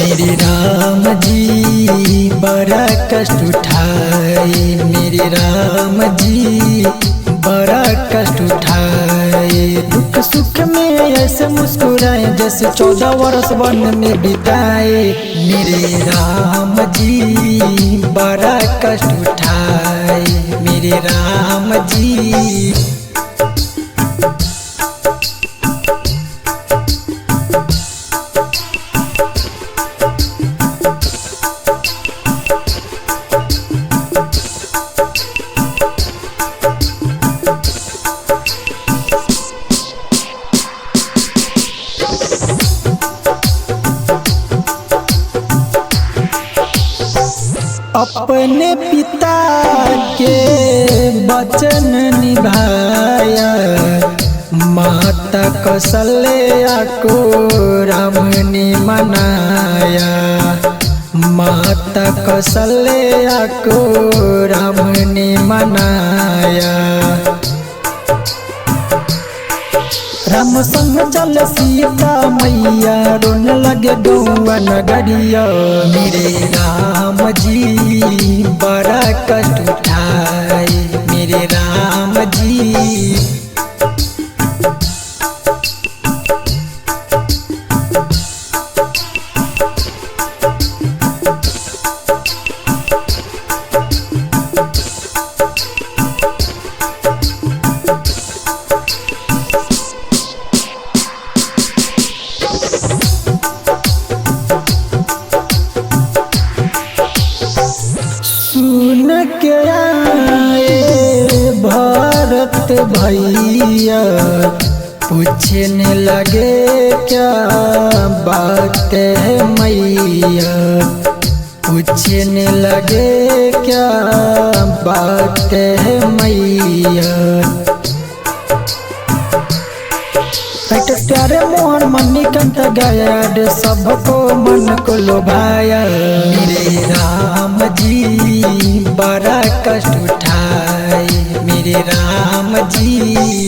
मेरे राम जी बड़ा कष्ट उठाए, मेरे राम जी बड़ा कष्ट उठाए। दुख सुख में ऐसे मुस्कुराए जैसे 14 वर्ष वन में बिताए। मेरे राम जी बड़ा कष्ट उठाए, मेरे राम जी। अपने पिता के वचन निभाया, माता कौशल्या को राम ने मनाया। माता कौशल्या को राम ने मनाया। राम संग चल सीता मैया, रोने लगे गौआ नगरिया। मेरे राम जी बड़ा कष्ट उठाए, मेरे राम जी। सुन के आए भरत भैया, पूछने लगे क्या बात है मैया। पूछने लगे क्या बात है मैया। प्यारे मोहन मणिकंठ गाया, सबको मन को लोभाया। मेरे राम जी बड़ा कष्ट उठाए, मेरे राम जी।